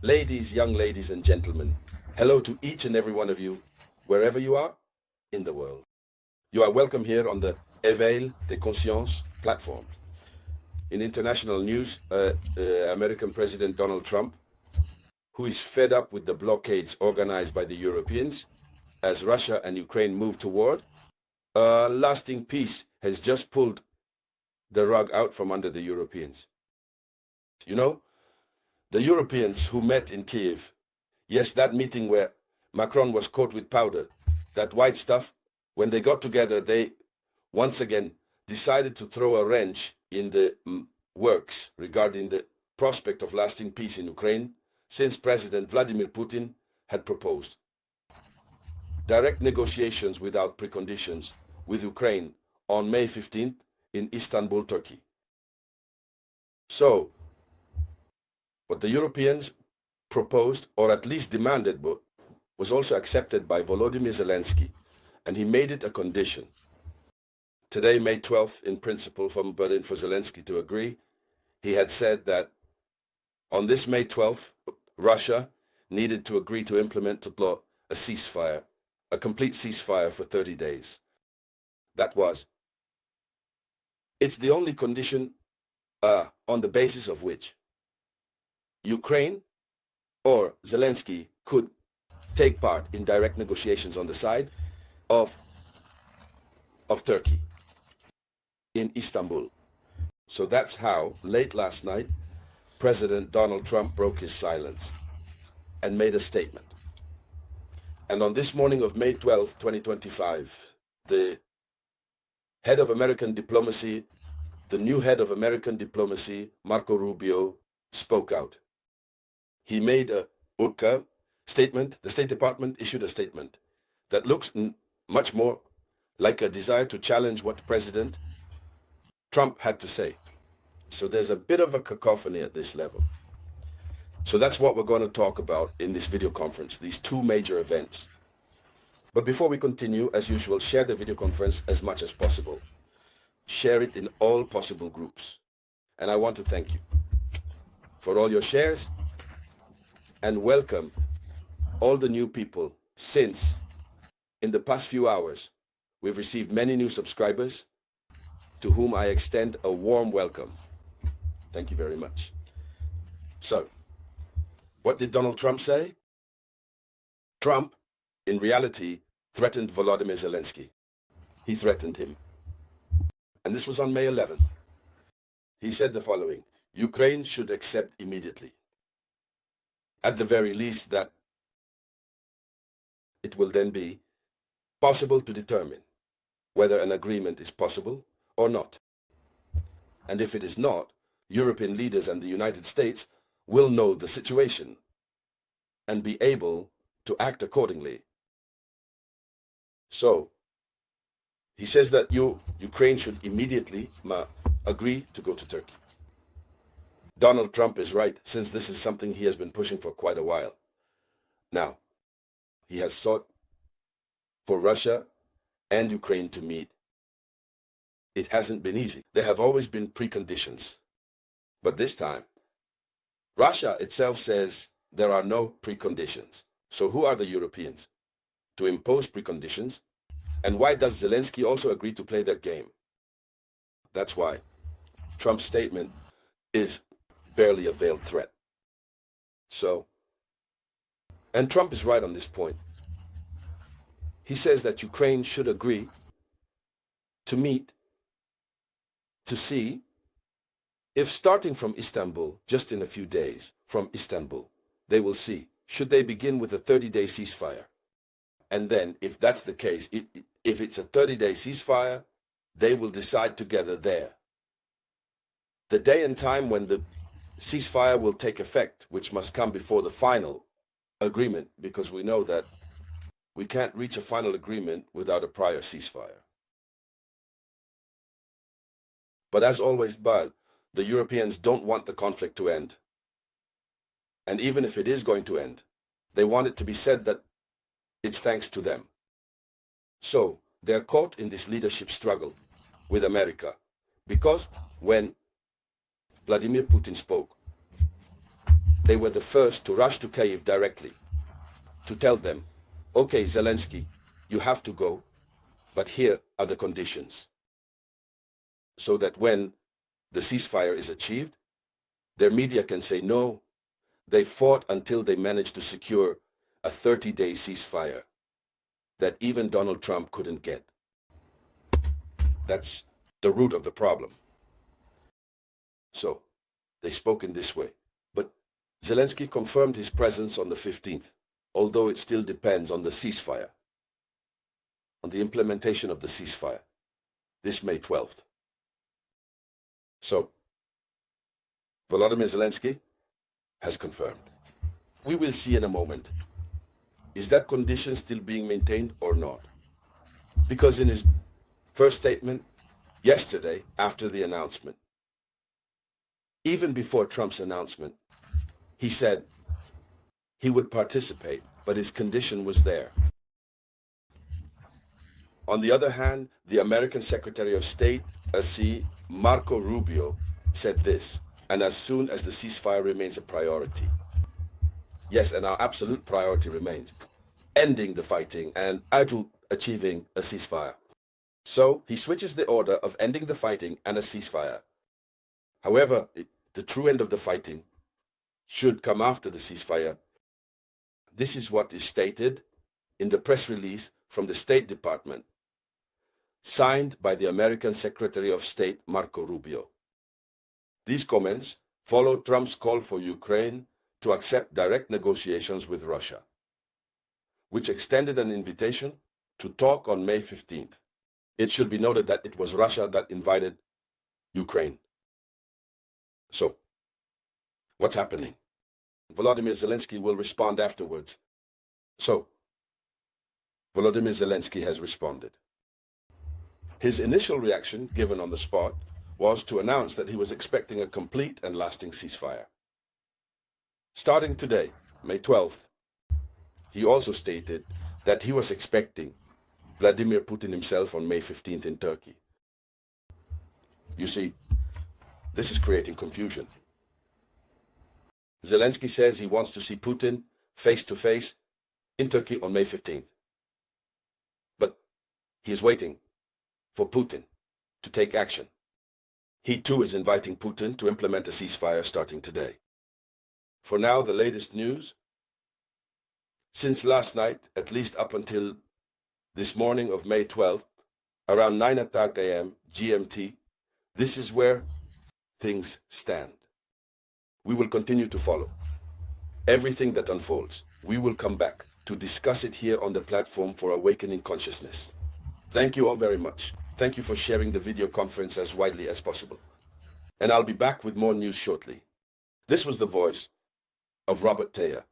Ladies, young ladies and gentlemen, hello to each and every one of you, wherever you are in the world. You are welcome here on the Éveil des Consciences platform. In international news, American President Donald Trump, who is fed up with the blockades organized by the Europeans as Russia and Ukraine move toward a lasting peace, has just pulled the rug out from under the Europeans. You know, the Europeans who met in Kiev, yes, that meeting where Macron was caught with powder, that white stuff, when they got together, they once again decided to throw a wrench in the works regarding the prospect of lasting peace in Ukraine since President Vladimir Putin had proposed direct negotiations without preconditions with Ukraine on May 15th in Istanbul, Turkey. So, what the Europeans proposed, or at least demanded, was also accepted by Volodymyr Zelensky, and he made it a condition. Today, May 12th, in principle, from Berlin for Zelensky to agree, he had said that on this May 12th, Russia needed to agree to implement a ceasefire, a complete ceasefire for 30 days. That was. It's the only condition on the basis of which Ukraine or Zelensky could take part in direct negotiations on the side of Turkey in Istanbul. So that's how, late last night, President Donald Trump broke his silence and made a statement. And on this morning of May 12, 2025, the head of American diplomacy, the new head of American diplomacy, Marco Rubio, spoke out. He made a statement. The State Department issued a statement that looks much more like a desire to challenge what President Trump had to say. So there's a bit of a cacophony at this level. So that's what we're going to talk about in this video conference, these two major events. But before we continue, as usual, share the video conference as much as possible. Share it in all possible groups. And I want to thank you for all your shares and welcome all the new people, since in the past few hours we've received many new subscribers to whom I extend a warm welcome. Thank you very much. So, what did Donald Trump say? Trump, in reality, threatened Volodymyr Zelensky. He threatened him. And this was on May 11th. He said the following: Ukraine should accept immediately. At the very least, that it will then be possible to determine whether an agreement is possible or not. And if it is not, European leaders and the United States will know the situation and be able to act accordingly. So, he says that Ukraine should immediately agree to go to Turkey. Donald Trump is right, since this is something he has been pushing for quite a while. Now, he has sought for Russia and Ukraine to meet. It hasn't been easy. There have always been preconditions. But this time, Russia itself says there are no preconditions. So who are the Europeans to impose preconditions? And why does Zelensky also agree to play that game? That's why Trump's statement is barely a veiled threat. So, and Trump is right on this point. He says that Ukraine should agree to meet to see if, starting from Istanbul, just in a few days from Istanbul, they will see, should they begin with a 30-day ceasefire? And then, if that's the case, if it's a 30-day ceasefire, they will decide together there the day and time when the ceasefire will take effect, which must come before the final agreement, because we know that we can't reach a final agreement without a prior ceasefire. But as always, the Europeans don't want the conflict to end. And even if it is going to end, they want it to be said that it's thanks to them. So they're caught in this leadership struggle with America, because when Vladimir Putin spoke, they were the first to rush to Kiev directly to tell them, okay, Zelensky, you have to go, but here are the conditions. So that when the ceasefire is achieved, their media can say, no, they fought until they managed to secure a 30-day ceasefire that even Donald Trump couldn't get. That's the root of the problem. So, they spoke in this way. But Zelensky confirmed his presence on the 15th, although it still depends on the ceasefire, on the implementation of the ceasefire, this May 12th. So, Volodymyr Zelensky has confirmed. We will see in a moment. Is that condition still being maintained or not? Because in his first statement yesterday, after the announcement, even before Trump's announcement, he said he would participate, but his condition was there. On the other hand, the American Secretary of State, Marco Rubio, said this, and as soon as the ceasefire remains a priority. Yes, and our absolute priority remains ending the fighting and achieving a ceasefire. So he switches the order of ending the fighting and a ceasefire. However, the true end of the fighting should come after the ceasefire. This is what is stated in the press release from the State Department, signed by the American Secretary of State, Marco Rubio. These comments follow Trump's call for Ukraine to accept direct negotiations with Russia, which extended an invitation to talk on May 15th. It should be noted that it was Russia that invited Ukraine. So, what's happening? Volodymyr Zelensky will respond afterwards. So, Volodymyr Zelensky has responded. His initial reaction, given on the spot, was to announce that he was expecting a complete and lasting ceasefire. Starting today, May 12th, he also stated that he was expecting Vladimir Putin himself on May 15th in Turkey. You see, this is creating confusion. Zelensky says he wants to see Putin face-to-face in Turkey on May 15th. But he is waiting for Putin to take action. He too is inviting Putin to implement a ceasefire starting today. For now, the latest news. Since last night, at least up until this morning of May 12th, around 9 a.m. GMT, this is where things stand. We will continue to follow everything that unfolds. We will come back to discuss it here on the platform for Awakening Consciousness. Thank you all very much. Thank you for sharing the video conference as widely as possible. And I'll be back with more news shortly. This was the voice of Robert Théa.